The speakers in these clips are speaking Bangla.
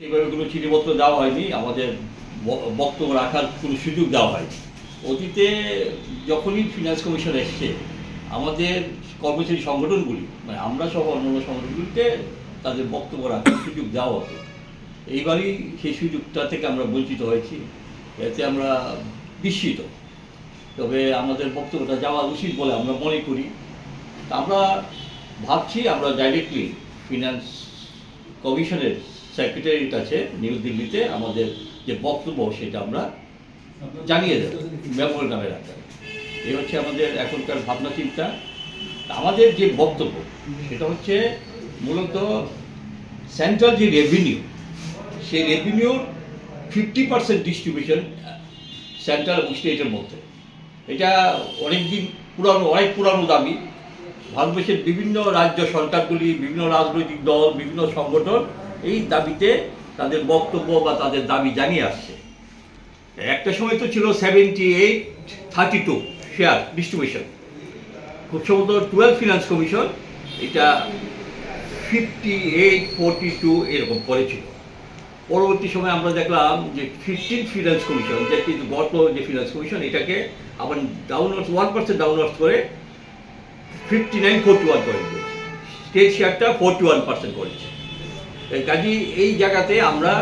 এবারে কোনো চিঠিপত্র দেওয়া হয়নি, আমাদের বক্তব্য রাখার কোনো সুযোগ দেওয়া হয়নি। অতীতে যখনই ফিনান্স কমিশন এসছে আমাদের কর্মচারী সংগঠনগুলি মানে আমরা সহ অন্যান্য সংগঠনগুলিতে তাদের বক্তব্য রাখার সুযোগ দেওয়া হতো। এইবারই সেই সুযোগটা থেকে আমরা বঞ্চিত হয়েছি, এতে আমরা বিস্মিত। তবে আমাদের বক্তব্যটা যাওয়া উচিত বলে আমরা মনে করি। আমরা ভাবছি আমরা ডাইরেক্টলি ফিনান্স কমিশনের সেক্রেটারির কাছে নিউ দিল্লিতে আমাদের যে বক্তব্য সেটা আমরা জানিয়ে দেব মেমোরেন্ডামের আকারে। এই হচ্ছে আমাদের এখনকার ভাবনা চিন্তা। আমাদের যে বক্তব্য সেটা হচ্ছে মূলত সেন্ট্রাল যে রেভিনিউ, সেই রেভিনিউর 50% ডিস্ট্রিবিউশন সেন্ট্রাল এবং স্টেটের মধ্যে। এটা অনেক পুরানো দাবি। ভারতবর্ষের বিভিন্ন রাজ্য সরকারগুলি, বিভিন্ন রাজনৈতিক দল, বিভিন্ন সংগঠন এই দাবিতে তাদের বক্তব্য বা তাদের দাবি জানিয়ে আসছে। একটা সময় তো ছিল 78-32 শেয়ার ডিস্ট্রিবিউশন, খুব সম্ভবত 12 ফিনান্স কমিশন এটা 58-42 এরকম করেছিল। পরবর্তী সময় আমরা দেখলাম যে 15 ফিনান্স কমিশন, যেটি গত যে ফিনান্স কমিশন এটাকে আবার ডাউনওয়ার্ডস 1% ডাউনওয়ার্ডস করে 59-41 করে দিয়েছে। স্টেট শেয়ারটা 41% করেছে। কাজী এই জায়গাতে আমরা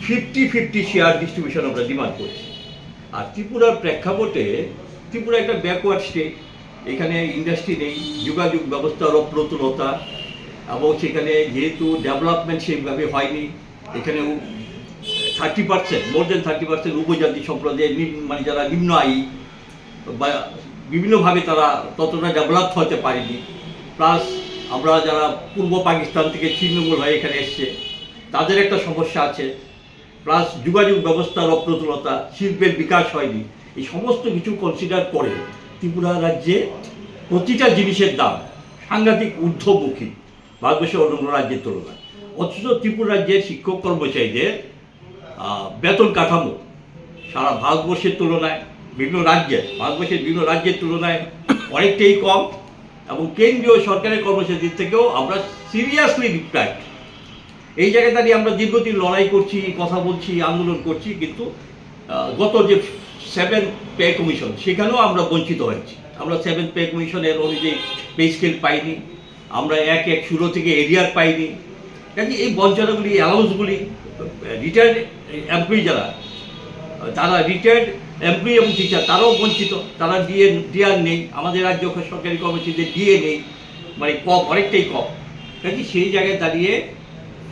50-50 শেয়ার ডিস্ট্রিবিউশন আমরা ডিমান্ড করছি। আর ত্রিপুরার প্রেক্ষাপটে ত্রিপুরা একটা ব্যাকওয়ার্ড স্টেট, এখানে ইন্ডাস্ট্রি নেই, যোগাযোগ ব্যবস্থার অপ্রতুলতা, এবং সেখানে যেহেতু ডেভেলপমেন্ট সেইভাবে হয়নি, এখানে 30% মোর দেন 30% উপজাতি সম্প্রদায়ের মানে যারা নিম্ন আয়ী বা বিভিন্নভাবে তারা ততটা ডেভেলপ হতে পারেনি। প্লাস আমরা যারা পূর্ব পাকিস্তান থেকে ছিন্নমূল হয়ে এখানে এসছে তাদের একটা সমস্যা আছে। প্লাস যোগাযোগ ব্যবস্থার অপ্রতুলতা, শিল্পের বিকাশ হয়নি। এই সমস্ত কিছু কনসিডার করে ত্রিপুরা রাজ্যে প্রতিটা জিনিসের দাম সাংঘাতিক ঊর্ধ্বমুখী ভারতবর্ষের অন্যান্য রাজ্যের তুলনায়। অথচ ত্রিপুরা রাজ্যের শিক্ষক কর্মচারীদের বেতন কাঠামো সারা ভারতবর্ষের তুলনায় ভারতবর্ষের বিভিন্ন রাজ্যের তুলনায় অনেকটাই কম, এবং কেন্দ্রীয় সরকারের কর্মচারীদের থেকেও আমরা সিরিয়াসলি ডিপ্রাইভড। এই জায়গায় দাঁড়িয়ে আমরা দীর্ঘদিন লড়াই করছি, কথা বলছি, আন্দোলন করছি, কিন্তু গত যে 7th পে কমিশন সেখানেও আমরা বঞ্চিত হয়েছি। আমরা 7th পে কমিশনের অনুযায়ী পে স্কেল পাইনি, আমরা 1-1 থেকে এরিয়ার পাইনি। কাজে এই বঞ্চনাগুলি, অ্যালাউন্সগুলি রিটায়ার্ড এমপ্লয়ি তারা রিটায়ার্ড এমপ্লয়ি এবং টিচার তারাও বঞ্চিত, তারা ডিআর নেই। আমাদের রাজ্য সরকারি কর্মচারীদের ডিএ নেই, মানে কম, অনেকটাই কম। কাজে সেই জায়গায় দাঁড়িয়ে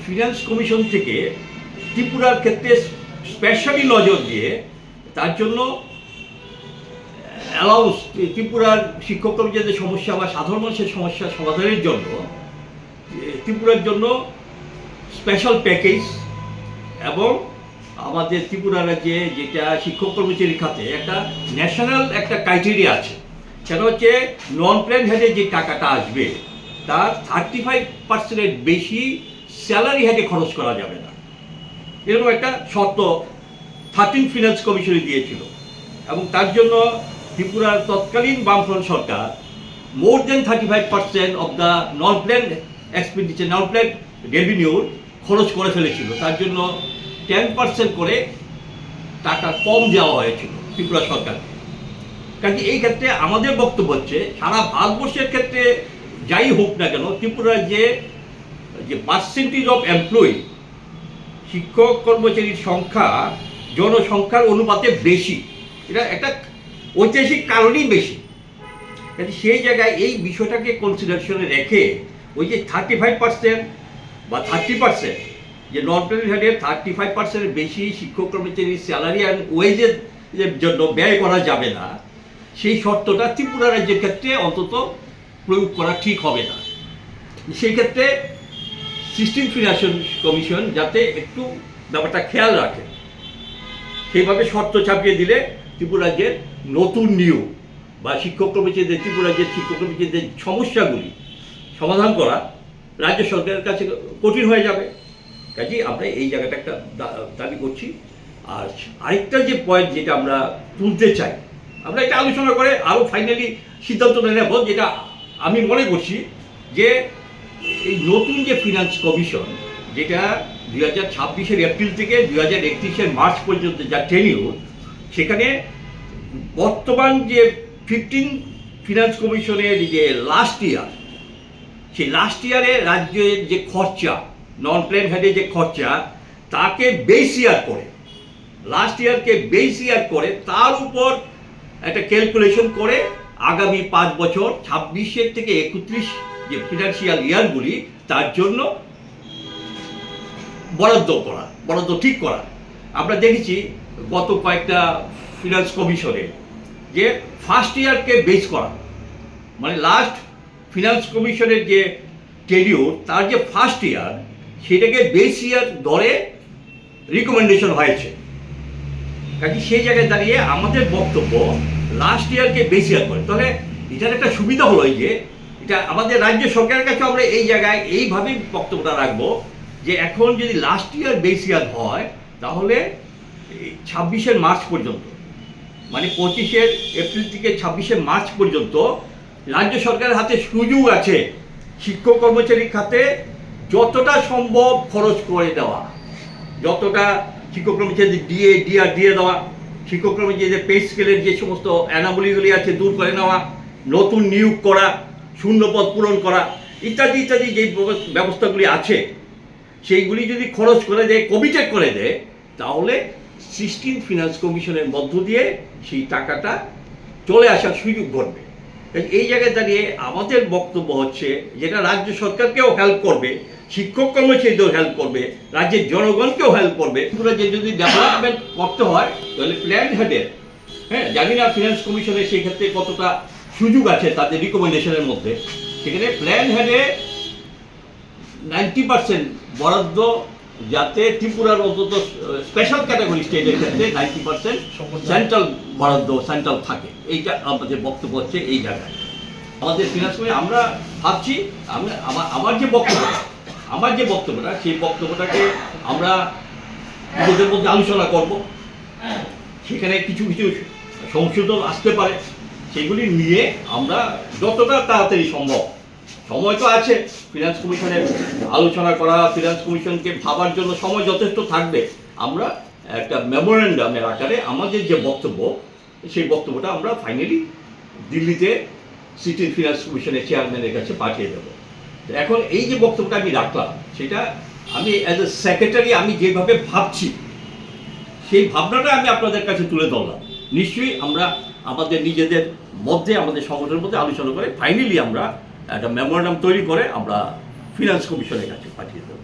ফিনান্স কমিশন থেকে ত্রিপুরার ক্ষেত্রে স্পেশালি নজর দিয়ে তার জন্য অ্যালাউন্স, ত্রিপুরার শিক্ষক কর্মচারীদের সমস্যা বা সাধারণ মানুষের সমস্যা সমাধানের জন্য ত্রিপুরার জন্য স্পেশাল প্যাকেজ, এবং আমাদের ত্রিপুরা রাজ্যে যেটা শিক্ষক কর্মচারী খাতে একটা ন্যাশনাল একটা ক্রাইটেরিয়া আছে, সেটা হচ্ছে নন প্ল্যান হেডে যে টাকাটা আসবে তার 35% বেশি স্যালারি হেডে খরচ করা যাবে না, এরকম একটা শর্ত 13 ফিনান্স কমিশনে দিয়েছিল। এবং তার জন্য ত্রিপুরার তৎকালীন বামফ্রন্ট সরকার more than 35% of the non plan expenditure, non plan রেভিনিউর খরচ করে ফেলেছিল। তার জন্য 10% করে টাকা কম দেওয়া হয়েছিল ত্রিপুরা সরকারকে। কাজে এই ক্ষেত্রে আমাদের বক্তব্য হচ্ছে সারা ভারতবর্ষের ক্ষেত্রে যাই হোক না কেন, ত্রিপুরার যে পার্সেন্টেজ অফ এমপ্লয়ি, শিক্ষক কর্মচারীর সংখ্যা জনসংখ্যার অনুপাতে বেশি, এটা একটা ঐতিহাসিক কারণেই বেশি। কাজে সেই জায়গায় এই বিষয়টাকে কনসিডারেশনে রেখে ওই যে 35% বা 30% যে নন প্ল্যান হেডের 35% বেশি শিক্ষক কর্মচারীর স্যালারি অ্যান্ড ওয়েজের জন্য ব্যয় করা যাবে না, সেই শর্তটা ত্রিপুরা রাজ্যের ক্ষেত্রে অন্তত প্রয়োগ করা ঠিক হবে না। সেই ক্ষেত্রে 16 ফিনান্স কমিশন যাতে একটু ব্যাপারটা খেয়াল রাখে, সেইভাবে শর্ত চাপিয়ে দিলে ত্রিপুরা রাজ্যের নতুন নিয়োগ বা শিক্ষক কর্মচারীদের, ত্রিপুরা রাজ্যের শিক্ষক কর্মচারীদের সমস্যাগুলি সমাধান করা রাজ্য সরকারের কাছে কঠিন হয়ে যাবে। কাজেই আমরা এই জায়গাটা একটা দাবি করছি। আর আরেকটা যে পয়েন্ট যেটা আমরা তুলতে চাই, আমরা এটা আলোচনা করে আরও ফাইনালি সিদ্ধান্ত নেব, যেটা আমি মনে করছি যে এই নতুন যে ফিনান্স কমিশন যেটা 2026-এর এপ্রিল থেকে 2031-এর মার্চ পর্যন্ত যা টেনিউর, সেখানে বর্তমান যে 15 ফিনান্স কমিশনের যে লাস্ট ইয়ার, সেই লাস্ট ইয়ারে রাজ্যের যে খরচা, নন প্ল্যান হেডে যে খরচা, তাকে বেস ইয়ার করে, লাস্ট ইয়ারকে বেস ইয়ার করে তার উপর একটা ক্যালকুলেশন করে আগামী 5 বছর 26-এর থেকে 31 যে ফিনান্সিয়াল ইয়ারগুলি তার জন্য বরাদ্দ ঠিক করা। আমরা দেখেছি গত কয়েকটা ফিনান্স কমিশনে যে ফার্স্ট ইয়ারকে বেস করা, মানে লাস্ট ফিনান্স কমিশনের যে টেনিউর তার যে ফার্স্ট ইয়ার, সেটাকে বেস ইয়ার ধরে রিকমেন্ডেশন হয়েছে। কাজে সেই জায়গায় দাঁড়িয়ে আমাদের বক্তব্য লাস্ট ইয়ারকে বেস ইয়ার করে। তাহলে এটার একটা সুবিধা হলো যে এটা আমাদের রাজ্য সরকারের কাছে আমরা এই জায়গায় এইভাবেই বক্তব্যটা রাখবো যে এখন যদি লাস্ট ইয়ার বেস ইয়ার হয়, তাহলে 26-এর মার্চ পর্যন্ত, মানে 25-এর এপ্রিল থেকে 26-এর মার্চ পর্যন্ত রাজ্য সরকারের হাতে সুযোগ আছে শিক্ষক কর্মচারী খাতে যতটা সম্ভব খরচ করে দেওয়া, যতটা শিক্ষক কর্মচারী ডিআর দিয়ে দেওয়া, শিক্ষক কর্মচারীদের পে স্কেলের যে সমস্ত অ্যানাবলিগুলি আছে দূর করে নেওয়া, নতুন নিয়োগ করা, শূন্যপদ পূরণ করা, ইত্যাদি ইত্যাদি যে ব্যবস্থাগুলি আছে, সেইগুলি যদি খরচ করে দেয়, কমিটেড করে দেয়, তাহলে 16 ফিনান্স কমিশনের মধ্য দিয়ে সেই টাকাটা চলে আসার সুযোগ ঘটবে। এই জায়গায় দাঁড়িয়ে আমাদের বক্তব্য হচ্ছে যেটা রাজ্য সরকারকেও হেল্প করবে, শিক্ষক কর্মচারীদেরও হেল্প করবে, রাজ্যের জনগণকেও হেল্প করবে। যে যদি ডেভেলপমেন্ট করতে হয় তাহলে প্ল্যান হেডের, জানি না ফিনান্স কমিশনের সেই ক্ষেত্রে কতটা সুযোগ আছে তাদের রিকমেন্ডেশনের মধ্যে, সেখানে প্ল্যান হেডে 90% বরাদ্দ, যাতে ত্রিপুরার অন্তত স্পেশাল ক্যাটাগরি স্টেটের ক্ষেত্রে 90% সেন্ট্রাল বরাদ্দ সেন্ট্রাল থাকে। এইটা আমাদের বক্তব্য হচ্ছে এই জায়গায়। আমাদের ফিনান্স করে আমরা ভাবছি আমার যে বক্তব্যটা সেই বক্তব্যটাকে আমরা নিজেদের মধ্যে আলোচনা করব, সেখানে কিছু কিছু সংশোধন আসতে পারে, সেগুলি নিয়ে আমরা যতটা তাড়াতাড়ি সম্ভব, সময় তো আছে ফিনান্স কমিশনের আলোচনা করা, ফিনান্স কমিশনকে ভাবার জন্য সময় যথেষ্ট থাকবে, আমরা একটা মেমোরেন্ডামের আকারে আমাদের যে বক্তব্য, সেই বক্তব্যটা আমরা ফাইনালি দিল্লিতে সিটি ফিনান্স কমিশনের চেয়ারম্যানের কাছে পাঠিয়ে দেবো। এখন এই যে বক্তব্যটা আমি রাখলাম, সেটা আমি অ্যাজ এ সেক্রেটারি আমি যেভাবে ভাবছি, সেই ভাবনাটা আমি আপনাদের কাছে তুলে ধরলাম। নিশ্চয়ই আমরা আমাদের নিজেদের মধ্যে, আমাদের সংগঠনের মধ্যে আলোচনা করে ফাইনালি আমরা একটা মেমোরেন্ডাম তৈরি করে আমরা ফিনান্স কমিশনের কাছে পাঠিয়ে দেবো।